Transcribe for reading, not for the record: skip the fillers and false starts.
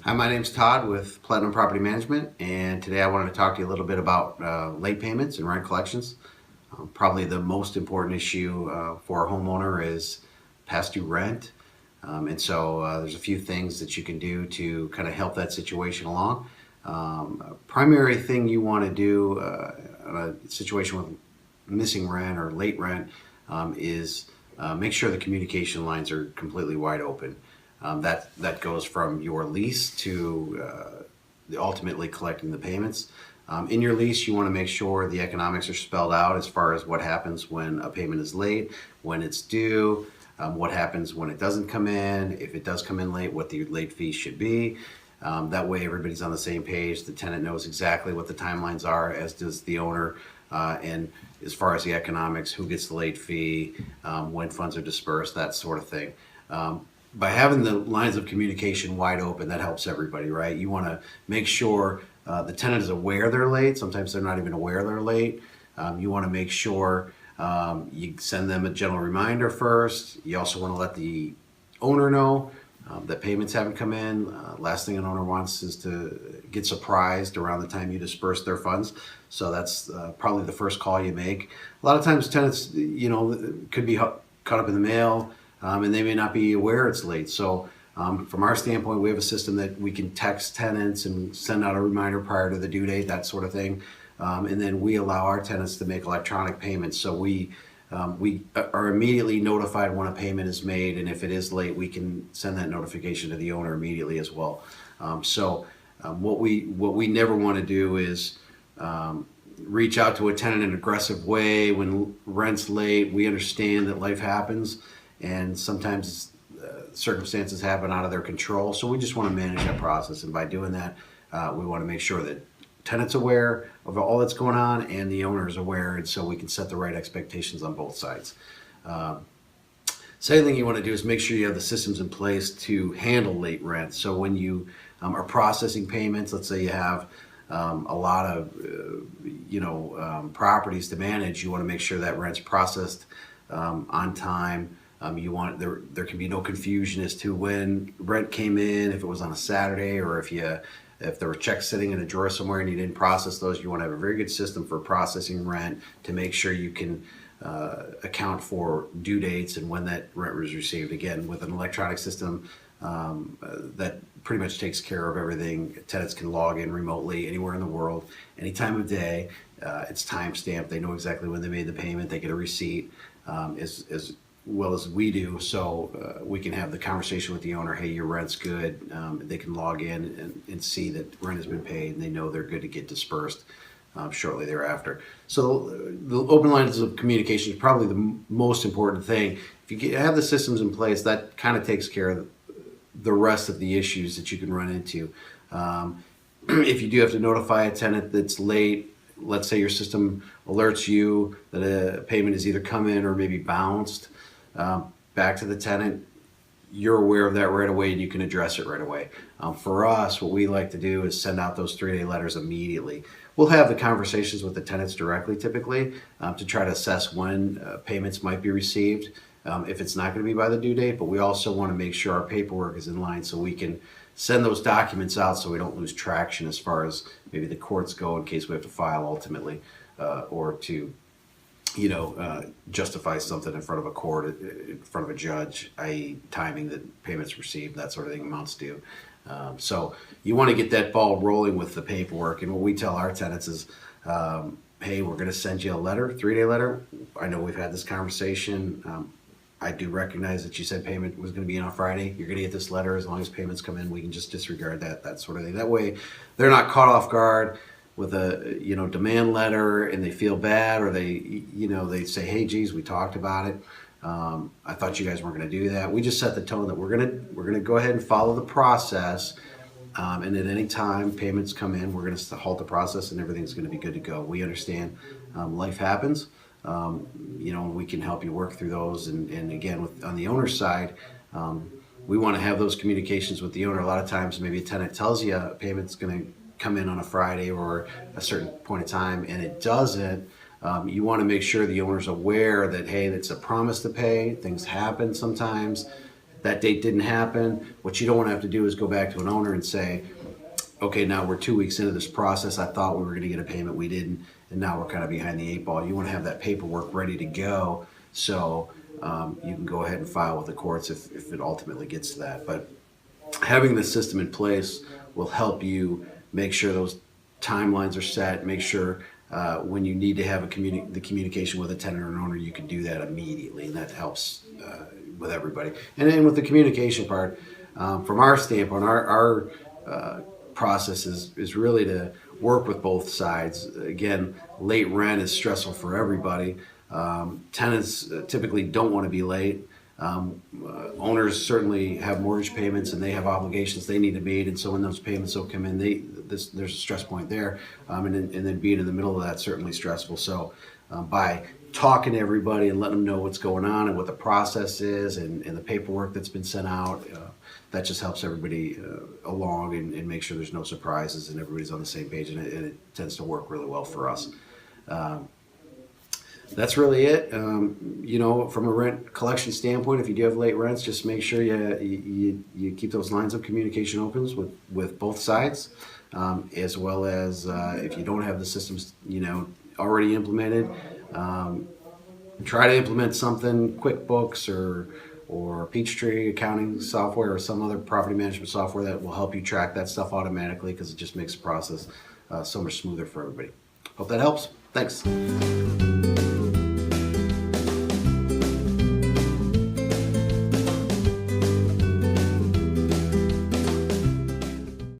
Hi, my name's Todd with Platinum Property Management, and today I wanted to talk to you a little bit about late payments and rent collections. Probably the most important issue for a homeowner is past due rent. There's a few things that you can do to kind of help that situation along. Primary thing you want to do in a situation with missing rent or late rent is make sure the communication lines are completely wide open. That goes from your lease to ultimately collecting the payments. In your lease, you want to make sure the economics are spelled out as far as what happens when a payment is late, when it's due, what happens when it doesn't come in, if it does come in late, what the late fee should be. That way everybody's on the same page. The tenant knows exactly what the timelines are, as does the owner. And as far as the economics, who gets the late fee, when funds are dispersed, that sort of thing. By having the lines of communication wide open, that helps everybody, right? You want to make sure the tenant is aware they're late. Sometimes they're not even aware they're late. You want to make sure you send them a gentle reminder first. You also want to let the owner know that payments haven't come in. Last thing an owner wants is to get surprised around the time you disperse their funds. So that's probably the first call you make. A lot of times tenants, could be caught up in the mail. And they may not be aware it's late. So from our standpoint, we have a system that we can text tenants and send out a reminder prior to the due date, that sort of thing. And then we allow our tenants to make electronic payments. So we are immediately notified when a payment is made, and if it is late, we can send that notification to the owner immediately as well. What we never want to do is reach out to a tenant in an aggressive way when rent's late. We understand that life happens, and sometimes circumstances happen out of their control. So we just want to manage that process. And by doing that, we want to make sure that tenant's aware of all that's going on and the owner is aware, and so we can set the right expectations on both sides. Second thing you want to do is make sure you have the systems in place to handle late rent. So when you are processing payments, let's say you have a lot of properties to manage, you want to make sure that rent's processed on time. There can be no confusion as to when rent came in, if it was on a Saturday, or if there were checks sitting in a drawer somewhere and you didn't process those. You want to have a very good system for processing rent to make sure you can account for due dates and when that rent was received. Again, with an electronic system, that pretty much takes care of everything. Tenants can log in remotely anywhere in the world, any time of day. It's time stamped. They know exactly when they made the payment. They get a receipt as well as we do, so we can have the conversation with the owner. Hey, your rent's good. They can log in and see that rent has been paid, and they know they're good to get dispersed shortly thereafter. So the open lines of communication is probably the most important thing. If you have the systems in place, that kind of takes care of the rest of the issues that you can run into. If you do have to notify a tenant that's late, let's say your system alerts you that a payment is either come in or maybe bounced back to the tenant, you're aware of that right away and you can address it right away. For us, what we like to do is send out those 3-day letters immediately. We'll have the conversations with the tenants directly, typically, to try to assess when payments might be received, if it's not going to be by the due date. But we also want to make sure our paperwork is in line so we can send those documents out so we don't lose traction as far as maybe the courts go, in case we have to file ultimately, or to justify something in front of a court, in front of a judge, i.e. timing that payments received, that sort of thing, amounts due. So you want to get that ball rolling with the paperwork. And what we tell our tenants is, hey, we're going to send you a letter, 3-day letter. I know we've had this conversation. I do recognize that you said payment was going to be in on Friday. You're going to get this letter. As long as payments come in, we can just disregard that sort of thing. That way they're not caught off guard with a demand letter and they feel bad, or they say, hey, geez, we talked about it. I thought you guys weren't going to do that. We just set the tone that we're going to go ahead and follow the process, and at any time payments come in, we're going to halt the process and everything's going to be good to go. We understand life happens, we can help you work through those. And again, on the owner's side, we want to have those communications with the owner. A lot of times maybe a tenant tells you a payment's going to come in on a Friday or a certain point of time and it doesn't. You want to make sure the owner's aware that, hey, it's a promise to pay. Things happen sometimes. that date didn't happen. What you don't want to have to do is go back to an owner and say, okay, now we're 2 weeks into this process. I thought we were going to get a payment, we didn't, and now we're kind of behind the eight ball. You want to have that paperwork ready to go, so you can go ahead and file with the courts if it ultimately gets to that. But having the system in place will help you make sure those timelines are set. Make sure when you need to have the communication with a tenant or an owner, you can do that immediately, and that helps with everybody. And then with the communication part, from our standpoint, our process is really to work with both sides. Again, late rent is stressful for everybody. Tenants typically don't want to be late. Owners certainly have mortgage payments and they have obligations they need to meet, and so when those payments don't come in, there's a stress point there, and then being in the middle of that certainly stressful. So by talking to everybody and letting them know what's going on and what the process is and the paperwork that's been sent out, that just helps everybody along and make sure there's no surprises and everybody's on the same page, and it tends to work really well for us. That's really it. From a rent collection standpoint, if you do have late rents, just make sure you keep those lines of communication open with both sides, as well as if you don't have the systems already implemented, try to implement something, QuickBooks or Peachtree accounting software or some other property management software that will help you track that stuff automatically, because it just makes the process so much smoother for everybody. Hope that helps. Thanks.